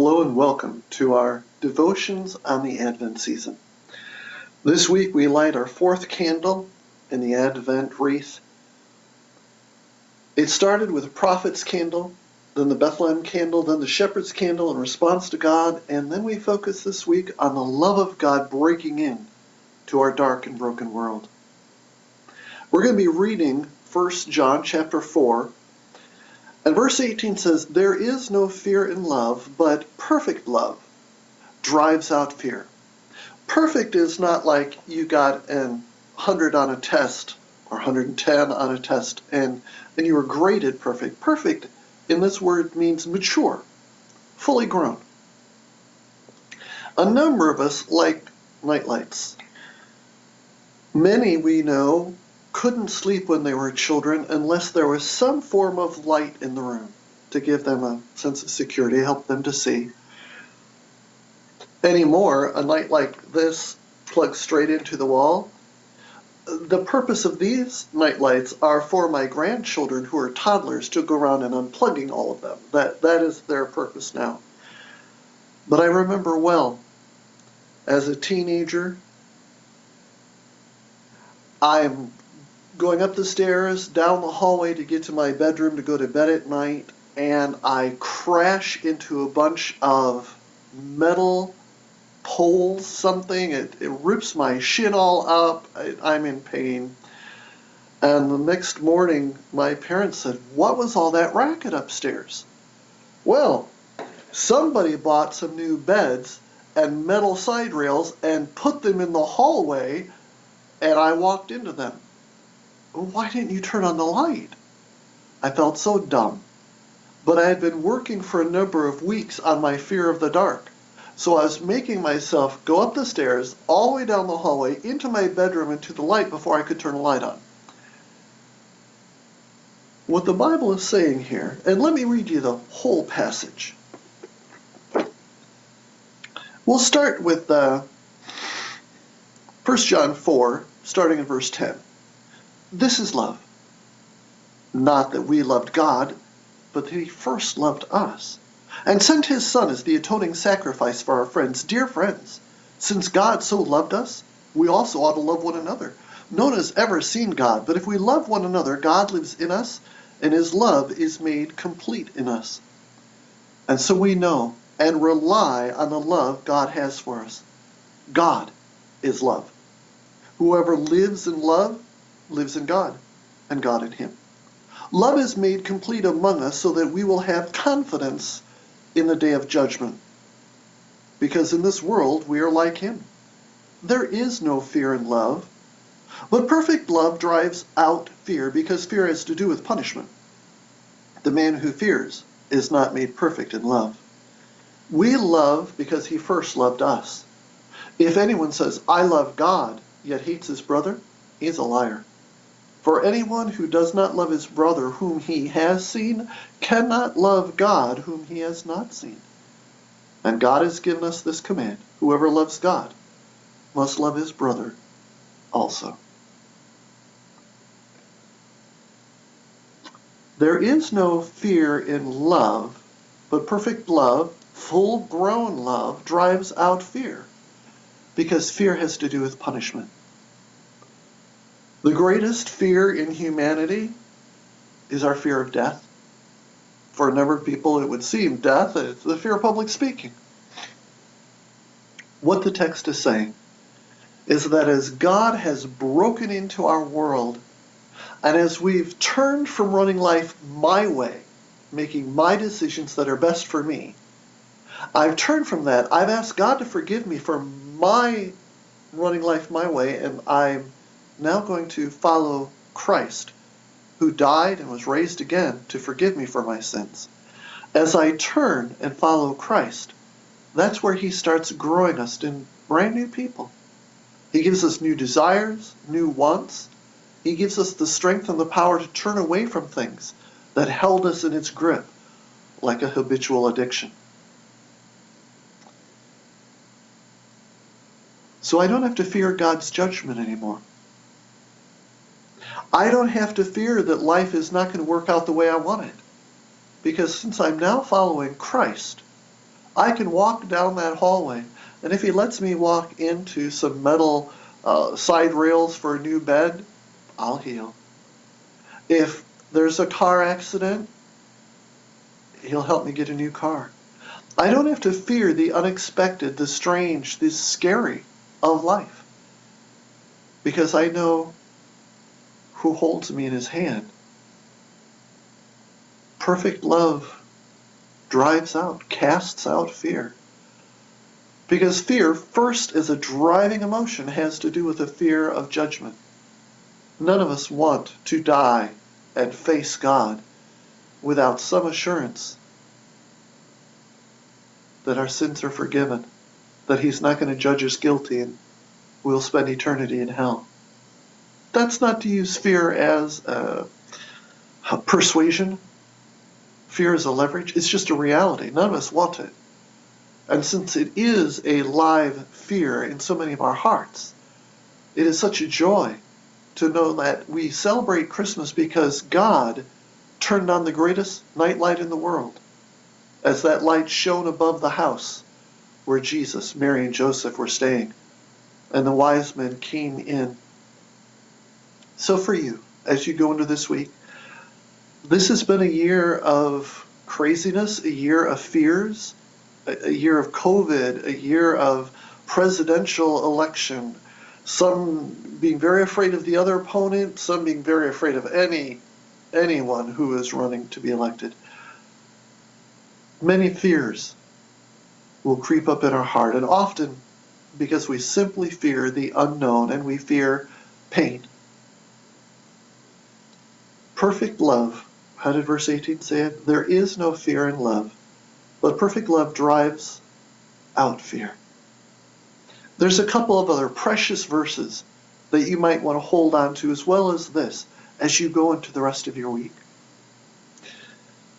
Hello and welcome to our devotions on the Advent season. This week we light our fourth candle in the Advent wreath. It started with the prophet's candle, then the Bethlehem candle, then the shepherd's candle in response to God, and then we focus this week on the love of God breaking in to our dark and broken world. We're going to be reading 1 John chapter 4. And verse 18 says, "There is no fear in love, but perfect love drives out fear." Perfect is not like you got 100 on a test or 110 on a test and you were graded perfect. Perfect in this word means mature, fully grown. A number of us like nightlights. Many we know couldn't sleep when they were children unless there was some form of light in the room to give them a sense of security, help them to see. Anymore, a light like this plugs straight into the wall. The purpose of these night lights are for my grandchildren who are toddlers to go around and unplugging all of them. That is their purpose now. But I remember well, as a teenager, I'm going up the stairs, down the hallway to get to my bedroom to go to bed at night, and I crash into a bunch of metal poles, something. It rips my shin all up. I'm in pain. And the next morning, my parents said, "What was all that racket upstairs?" Well, somebody bought some new beds and metal side rails and put them in the hallway, and I walked into them. "Why didn't you turn on the light?" I felt so dumb. But I had been working for a number of weeks on my fear of the dark. So I was making myself go up the stairs, all the way down the hallway, into my bedroom and to the light before I could turn the light on. What the Bible is saying here, and let me read you the whole passage. We'll start with 1 John 4, starting in verse 10. "This is love. Not that we loved God, but that he first loved us, and sent his Son as the atoning sacrifice for our friends. Dear friends, since God so loved us, we also ought to love one another. No one has ever seen God, but if we love one another, God lives in us, and his love is made complete in us. And so we know and rely on the love God has for us. God is love. Whoever lives in love lives in God, and God in him. Love is made complete among us so that we will have confidence in the day of judgment. Because in this world we are like him. There is no fear in love, but perfect love drives out fear, because fear has to do with punishment. The man who fears is not made perfect in love. We love because he first loved us. If anyone says, 'I love God,' yet hates his brother, he is a liar. For anyone who does not love his brother whom he has seen cannot love God whom he has not seen. And God has given us this command: whoever loves God must love his brother also." There is no fear in love, but perfect love, full-grown love, drives out fear, because fear has to do with punishment. The greatest fear in humanity is our fear of death. For a number of people, it would seem death is the fear of public speaking. What the text is saying is that as God has broken into our world, and as we've turned from running life my way, making my decisions that are best for me, I've turned from that. I've asked God to forgive me for my running life my way, and I'm now going to follow Christ, who died and was raised again to forgive me for my sins. As I turn and follow Christ, that's where he starts growing us in brand new people. He gives us new desires, new wants. He gives us the strength and the power to turn away from things that held us in its grip, like a habitual addiction. So I don't have to fear God's judgment anymore. I don't have to fear that life is not going to work out the way I want it. Because since I'm now following Christ, I can walk down that hallway, and if he lets me walk into some metal side rails for a new bed, I'll heal. If there's a car accident, he'll help me get a new car. I don't have to fear the unexpected, the strange, the scary of life, because I know who holds me in his hand. Perfect love drives out, casts out fear. Because fear, first as a driving emotion, has to do with the fear of judgment. None of us want to die and face God without some assurance that our sins are forgiven, that he's not going to judge us guilty and we'll spend eternity in hell. That's not to use fear as a persuasion. Fear is a leverage. It's just a reality. None of us want it. And since it is a live fear in so many of our hearts, it is such a joy to know that we celebrate Christmas because God turned on the greatest nightlight in the world as that light shone above the house where Jesus, Mary, and Joseph were staying, and the wise men came in. So for you, as you go into this week, this has been a year of craziness, a year of fears, a year of COVID, a year of presidential election, some being very afraid of the other opponent, some being very afraid of anyone who is running to be elected. Many fears will creep up in our heart, and often because we simply fear the unknown and we fear pain. Perfect love, how did verse 18 say it? There is no fear in love, but perfect love drives out fear. There's a couple of other precious verses that you might want to hold on to, as well as this, as you go into the rest of your week.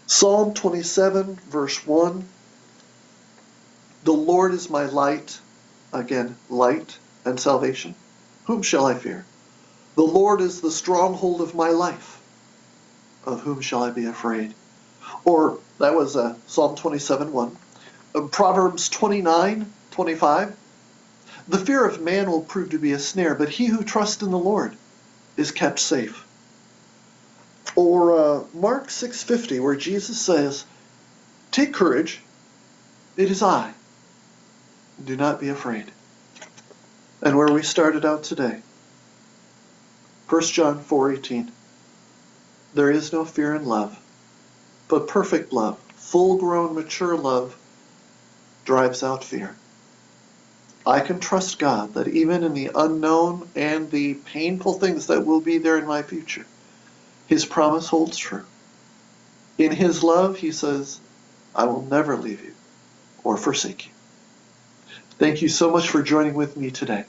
Psalm 27, verse 1. The Lord is my light, again, light and salvation. Whom shall I fear? The Lord is the stronghold of my life. Of whom shall I be afraid? Or, that was Psalm 27, 1. Proverbs 29, 25. The fear of man will prove to be a snare, but he who trusts in the Lord is kept safe. Or Mark 6:50, where Jesus says, take courage, it is I. Do not be afraid. And where we started out today, 1 John 4:18. There is no fear in love, but perfect love, full-grown, mature love, drives out fear. I can trust God that even in the unknown and the painful things that will be there in my future, his promise holds true. In his love, he says, I will never leave you or forsake you. Thank you so much for joining with me today.